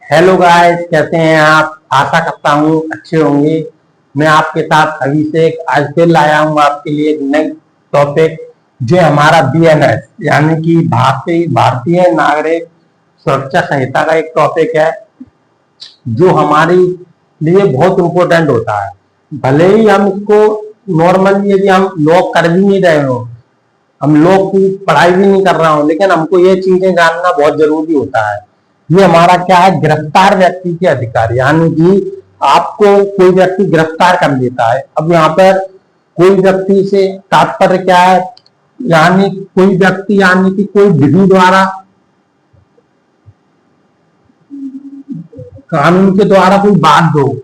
Hello guys, कैसे हैं आप? आशा करता हूँ अच्छे होंगे। मैं आपके साथ अभिषेक आज फिर लाया हूँ आपके लिए एक नई टॉपिक, जो हमारा बीएनएस यानी कि भारतीय भारतीय नागरिक सुरक्षा संहिता का एक टॉपिक है, जो हमारे लिए बहुत इम्पोर्टेंट होता है। भले ही हम इसको नॉर्मली यदि हम लॉ कर भी नहीं रहे हो, हम लोग की पढ़ाई भी नहीं कर रहा हूँ, लेकिन हमको ये चीजें जानना बहुत जरूरी होता है। ये हमारा क्या है, गिरफ्तार व्यक्ति के अधिकार, यानी कि आपको कोई व्यक्ति गिरफ्तार कर लेता है। अब यहाँ पर कोई व्यक्ति से तात्पर्य क्या है, यानी कोई व्यक्ति यानी कि कोई विधि द्वारा, कानून के द्वारा कोई बाध्य हो,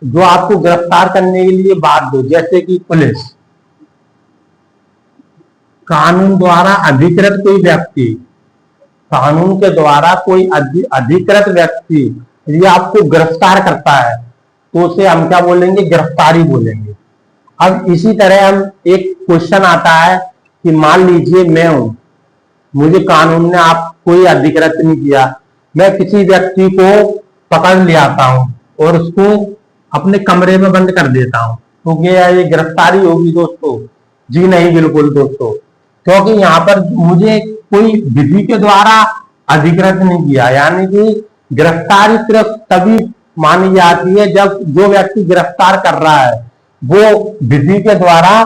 जो आपको गिरफ्तार करने के लिए बाध्य हो, जैसे कि पुलिस। कानून द्वारा अधिकृत कोई व्यक्ति, कानून के द्वारा कोई अधिकृत व्यक्ति यदि आपको गिरफ्तार करता है तो उसे हम क्या बोलेंगे, गिरफ्तारी बोलेंगे। अब इसी तरह हम एक क्वेश्चन आता है कि मान लीजिए मैं हूं, मुझे कानून ने आप कोई अधिकृत नहीं किया, मैं किसी व्यक्ति को पकड़ ले आता हूं और उसको अपने कमरे में बंद कर देता हूं, तो क्या ये गिरफ्तारी होगी दोस्तों? जी नहीं, बिल्कुल दोस्तों, क्योंकि यहाँ पर मुझे कोई विधि के द्वारा अधिकृत नहीं किया। यानी कि गिरफ्तारी सिर्फ तभी मानी जाती है जब जो व्यक्ति गिरफ्तार कर रहा है वो विधि के द्वारा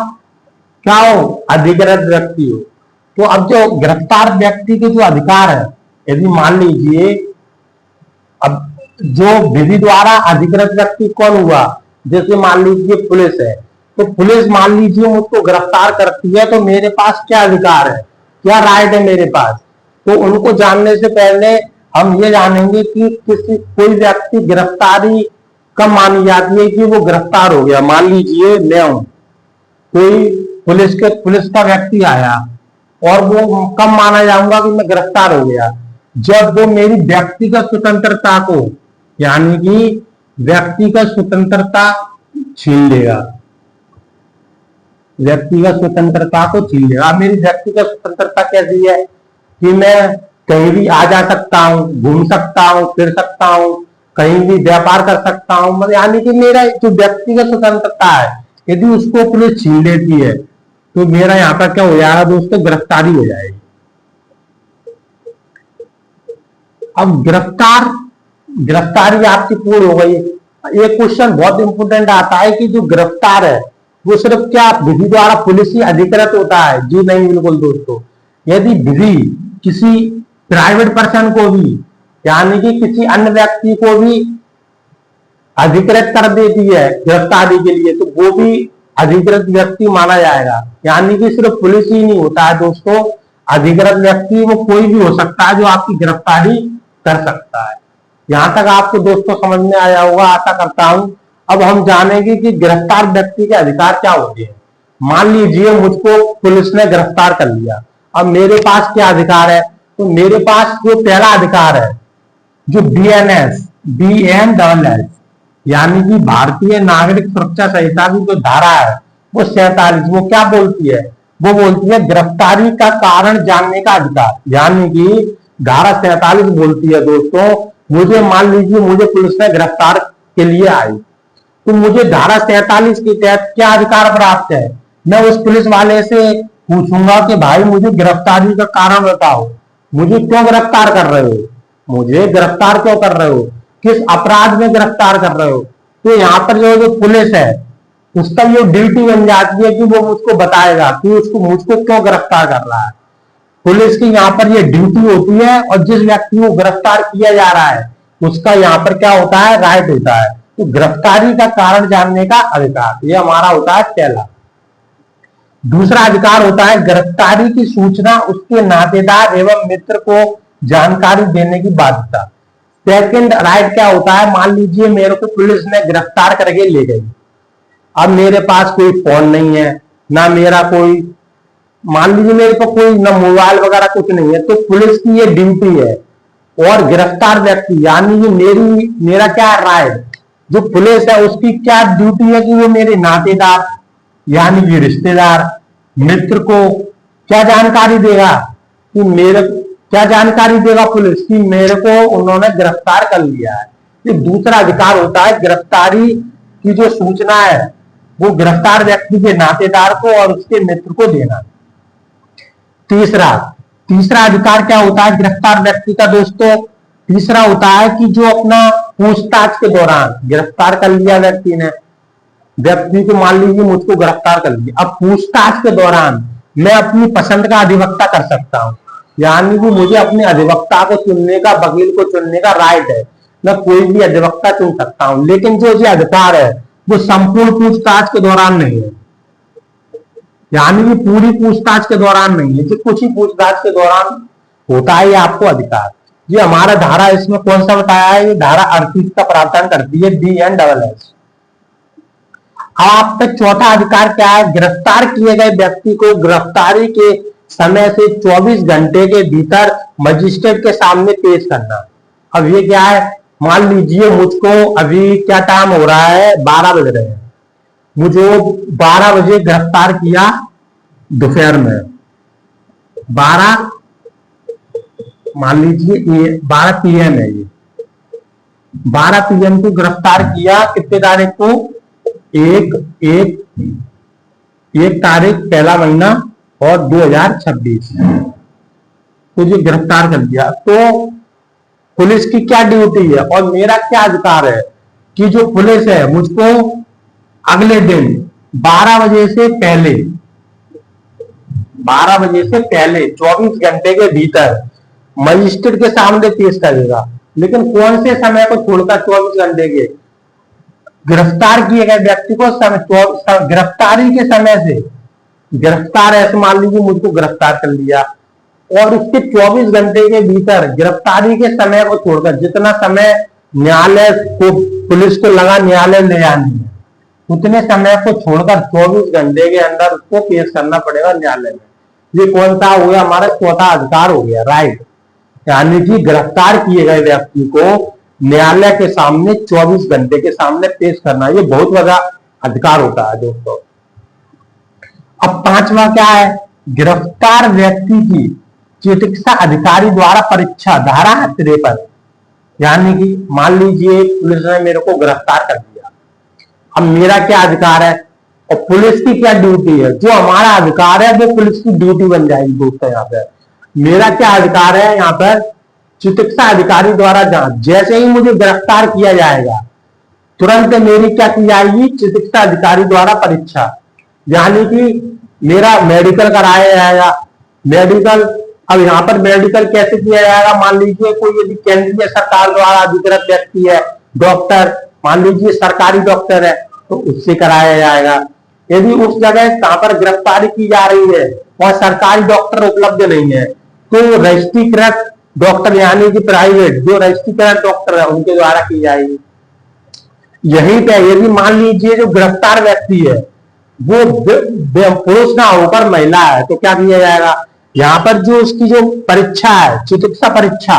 क्या हो, अधिकृत व्यक्ति हो। तो अब जो गिरफ्तार व्यक्ति के जो अधिकार है, यदि मान लीजिए अब जो विधि द्वारा अधिकृत व्यक्ति कौन हुआ, जैसे मान लीजिए पुलिस है, तो पुलिस मान लीजिए मुझको गिरफ्तार करती है, तो मेरे पास क्या अधिकार है, क्या राइट है मेरे पास? तो उनको जानने से पहले हम ये जानेंगे कि किसी कोई व्यक्ति गिरफ्तारी कब मानी जाती है कि वो गिरफ्तार हो गया। मान लीजिए मैं हूं, कोई पुलिस का व्यक्ति आया, और वो कब माना जाऊंगा कि मैं गिरफ्तार हो गया? जब वो मेरी व्यक्तिगत स्वतंत्रता को, यानी कि व्यक्तिगत स्वतंत्रता छीन लेगा, व्यक्तिगत स्वतंत्रता को छीन लेगा। मेरी व्यक्तिगत स्वतंत्रता कैसी है कि मैं कहीं भी आ जा सकता हूँ, घूम सकता हूँ, फिर सकता हूँ, कहीं भी व्यापार कर सकता हूँ, मतलब यानी कि मेरा जो व्यक्तिगत स्वतंत्रता है, यदि उसको पुलिस छीन लेती है तो मेरा यहाँ पर क्या हो जाएगा दोस्तों, गिरफ्तारी हो जाएगी। अब गिरफ्तारी आपकी पूर्ण हो गई। एक क्वेश्चन बहुत इंपोर्टेंट आता है कि जो गिरफ्तार है वो सिर्फ क्या विधि द्वारा पुलिस ही अधिकृत होता है? जी नहीं, बिल्कुल दोस्तों। यदि विधि किसी प्राइवेट पर्सन को भी, यानी कि किसी अन्य व्यक्ति को भी अधिकृत कर देती है गिरफ्तारी के लिए, तो वो भी अधिकृत व्यक्ति माना जाएगा। यानी कि सिर्फ पुलिस ही नहीं होता है दोस्तों, अधिकृत व्यक्ति वो कोई भी हो सकता है जो आपकी गिरफ्तारी कर सकता है। यहां तक आपको दोस्तों समझ में आया होगा, आशा करता हूं। अब हम जानेंगे कि गिरफ्तार व्यक्ति के अधिकार क्या होते हैं। मान लीजिए मुझको पुलिस ने गिरफ्तार कर लिया, अब मेरे पास क्या अधिकार है? तो मेरे पास जो पहला अधिकार है, जो BNS यानी कि भारतीय नागरिक सुरक्षा संहिता की जो धारा है वो 47, वो क्या बोलती है? वो बोलती है गिरफ्तारी का कारण जानने का अधिकार। यानी कि धारा 47 बोलती है दोस्तों, मुझे मान लीजिए मुझे पुलिस ने गिरफ्तार के लिए आई, तो मुझे धारा 47 के तहत क्या अधिकार प्राप्त है? मैं उस पुलिस वाले से पूछूंगा कि भाई मुझे गिरफ्तारी का कारण बताओ, मुझे क्यों गिरफ्तार कर रहे हो, मुझे गिरफ्तार क्यों कर रहे हो, किस अपराध में गिरफ्तार कर रहे हो? तो यहाँ पर जो पुलिस है उसका ये ड्यूटी बन जाती है कि वो मुझको बताएगा कि उसको मुझको क्यों गिरफ्तार कर रहा है। पुलिस की यहाँ पर ये ड्यूटी होती है, और जिस व्यक्ति को गिरफ्तार किया जा रहा है उसका यहाँ पर क्या होता है, राइट होता है। तो गिरफ्तारी का कारण जानने का अधिकार, ये हमारा होता है पहला। दूसरा अधिकार होता है गिरफ्तारी की सूचना उसके नातेदार एवं मित्र को जानकारी देने की बाध्यता। सेकंड राइट क्या होता है, मान लीजिए मेरे को पुलिस ने गिरफ्तार करके ले गई, अब मेरे पास कोई फोन नहीं है, ना मेरा कोई, मान लीजिए मेरे को कोई ना मोबाइल वगैरह कुछ नहीं है, तो पुलिस की ये ड्यूटी है, और गिरफ्तार व्यक्ति यानी कि मेरा क्या राइट, जो पुलिस है उसकी क्या ड्यूटी है कि वो मेरे नातेदार यानी कि रिश्तेदार, मित्र को क्या जानकारी देगा कि क्या जानकारी देगा पुलिस की मेरे को उन्होंने गिरफ्तार कर लिया है। ये दूसरा अधिकार होता है, गिरफ्तारी की जो सूचना है वो गिरफ्तार व्यक्ति के नातेदार को और उसके मित्र को देना। तीसरा तीसरा अधिकार क्या होता है गिरफ्तार व्यक्ति का दोस्तों? तीसरा होता है कि जो अपना पूछताछ के दौरान गिरफ्तार कर लिया व्यक्ति को, मान लीजिए मुझको गिरफ्तार कर लिया, अब पूछताछ के दौरान मैं अपनी पसंद का अधिवक्ता कर सकता हूं, यानी कि मुझे अपने अधिवक्ता को चुनने का, वकील को चुनने का राइट है, मैं कोई भी अधिवक्ता चुन सकता हूं। लेकिन जो ये अधिकार है वो संपूर्ण पूछताछ के दौरान नहीं है, यानी कि पूरी पूछताछ के दौरान नहीं है, जो कुछ ही पूछताछ के दौरान होता है ये आपको अधिकार। ये हमारा धारा इसमें कौन सा बताया है, ये धारा 38 का प्रावधान करती है, BNSS। आप तक चौथा अधिकार क्या है, गिरफ्तार किए गए व्यक्ति को गिरफ्तारी के समय से 24 घंटे के भीतर मजिस्ट्रेट के सामने पेश करना। अब ये क्या है, मान लीजिए मुझको अभी क्या टाइम हो रहा है, 12 बज रहे हैं, मुझे 12 बजे गिरफ्तार किया दोपहर में, 12 मान लीजिए 12 PM है, ये 12 PM को गिरफ्तार किया, कितने तारीख को, एक तारीख पहला महीना और 2026 तो ये गिरफ्तार कर दिया। तो पुलिस की क्या ड्यूटी है और मेरा क्या अधिकार है कि जो पुलिस है मुझको अगले दिन 12 बजे से पहले 24 घंटे के भीतर मजिस्ट्रेट के सामने पेश करेगा। लेकिन कौन से समय को छोड़कर 24 घंटे के, गिरफ्तार किए गए व्यक्ति को गिरफ्तारी के समय से, गिरफ्तार ऐसे मान लीजिए मुझको गिरफ्तार कर लिया और उसके 24 घंटे के भीतर गिरफ्तारी के समय को छोड़कर जितना समय न्यायालय को, पुलिस को लगा न्यायालय ले आनी है, उतने समय को छोड़कर 24 घंटे के अंदर उसको पेश करना पड़ेगा न्यायालय में। ये कौन सा हो गया, हमारा चौथा अधिकार हो गया, राइट। यानी कि गिरफ्तार किए गए व्यक्ति को न्यायालय के सामने 24 घंटे के सामने पेश करना, ये बहुत बड़ा अधिकार होता है दोस्तों। अब पांचवा क्या है, गिरफ्तार व्यक्ति की चिकित्सा अधिकारी द्वारा परीक्षा, धारा 53। यानी कि मान लीजिए पुलिस ने मेरे को गिरफ्तार कर दिया, अब मेरा क्या अधिकार है और पुलिस की क्या ड्यूटी है, जो हमारा अधिकार है वो पुलिस की ड्यूटी बन जाएगी दोस्तों। यहाँ पे मेरा क्या अधिकार है, यहाँ पर चिकित्सा अधिकारी द्वारा जांच, जैसे ही मुझे गिरफ्तार किया जाएगा तुरंत मेरी क्या की जाएगी, चिकित्सा अधिकारी द्वारा परीक्षा, यानी कि मेरा मेडिकल कराया जाएगा। मेडिकल, अब यहाँ पर मेडिकल कैसे किया जाएगा, मान लीजिए कोई यदि केंद्रीय सरकार द्वारा अधिकृत व्यक्ति है, डॉक्टर, मान लीजिए सरकारी डॉक्टर है, तो उससे कराया जाएगा। यदि उस जगह कहां पर गिरफ्तारी की जा रही है वहां सरकारी डॉक्टर उपलब्ध नहीं है, तो रजिस्ट्रीकृत डॉक्टर यानी कि प्राइवेट जो रजिस्ट्रीकृत डॉक्टर है उनके द्वारा की जाएगी। यहीं पे यदि मान लीजिए जो गिरफ्तार व्यक्ति है वो पुरुष ना होकर महिला है, तो क्या किया जाएगा, यहाँ पर जो उसकी जो परीक्षा है, चिकित्सा परीक्षा,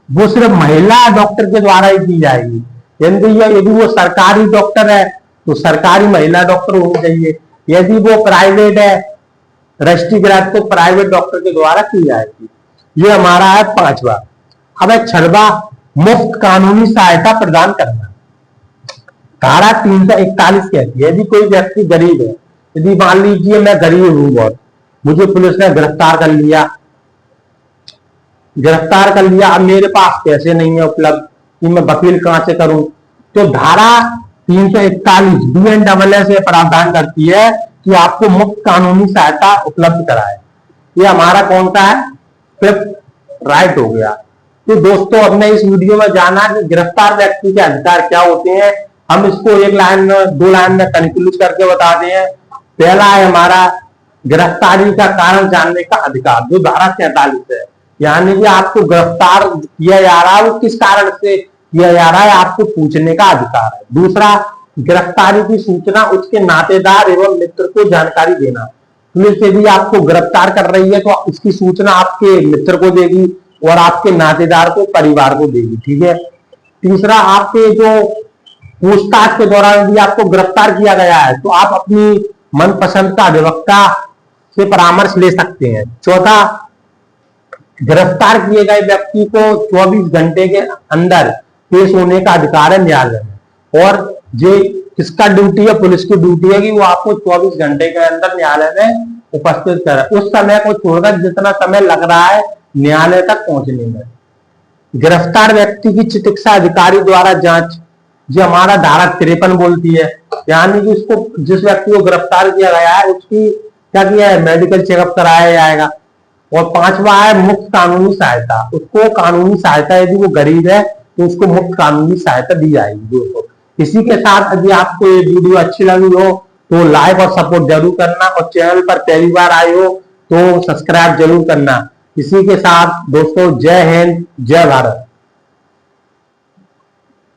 वो सिर्फ महिला डॉक्टर के द्वारा ही की जाएगी। यदि वो सरकारी डॉक्टर है तो सरकारी महिला डॉक्टर होनी चाहिए, यदि वो प्राइवेट है रजिस्ट्रीकृत तो प्राइवेट डॉक्टर के द्वारा की जाएगी। ये हमारा है पांचवा। अब है छठवा, मुफ्त कानूनी सहायता प्रदान करना। धारा 341 कहती है यदि कोई व्यक्ति गरीब है, यदि मान लीजिए मैं गरीब हूं बहुत, मुझे पुलिस ने गिरफ्तार कर लिया, अब मेरे पास पैसे नहीं है उपलब्ध कि मैं वकील कहां से करूं, तो धारा 341 BNSS प्रावधान करती है कि आपको मुफ्त कानूनी सहायता उपलब्ध कराए। ये हमारा कौन सा है, फिफ्थ राइट हो गया। तो दोस्तों हमने इस वीडियो में जाना कि गिरफ्तार व्यक्ति के अधिकार क्या होते हैं। हम इसको एक लाइन में, दो लाइन में कंक्लूड करके बताते हैं। पहला है हमारा गिरफ्तारी का कारण जानने का अधिकार, जो धारा 43 है, यानी कि आपको गिरफ्तार किया जा रहा है वो किस कारण से किया जा रहा है, आपको पूछने का अधिकार है। दूसरा, गिरफ्तारी की सूचना उसके नातेदार एवं मित्र को जानकारी देना। पुलिस यदि आपको गिरफ्तार कर रही है तो उसकी सूचना आपके मित्र को देगी और आपके नातेदार को, परिवार को देगी, ठीक है। तीसरा, आपके जो पूछताछ के दौरान यदि आपको गिरफ्तार किया गया है तो आप अपनी मनपसंद का अधिवक्ता से परामर्श ले सकते हैं। चौथा, गिरफ्तार किए गए व्यक्ति को 24 घंटे के अंदर पेश होने का अधिकार है न्यायालय में। और जो किसका ड्यूटी है, पुलिस की ड्यूटी है कि वो आपको 24 घंटे के अंदर न्यायालय में उपस्थित करे। उस समय को छोड़कर जितना समय लग रहा है न्यायालय तक पहुंचने में। गिरफ्तार व्यक्ति की चिकित्सा अधिकारी द्वारा जांच, जो हमारा धारा 53 बोलती है, यानी कि उसको, जिस व्यक्ति को गिरफ्तार किया गया है उसकी क्या किया है, मेडिकल चेकअप कराया जाएगा। और 5वां है मुफ्त कानूनी सहायता, उसको कानूनी सहायता, यदि वो गरीब है तो उसको मुफ्त कानूनी सहायता दी जाएगी दोस्तों। इसी के साथ यदि आपको ये वीडियो अच्छी लगी हो तो लाइक और सपोर्ट जरूर करना, और चैनल पर पहली बार आए हो तो सब्सक्राइब जरूर करना। इसी के साथ दोस्तों, जय हिंद, जय भारत।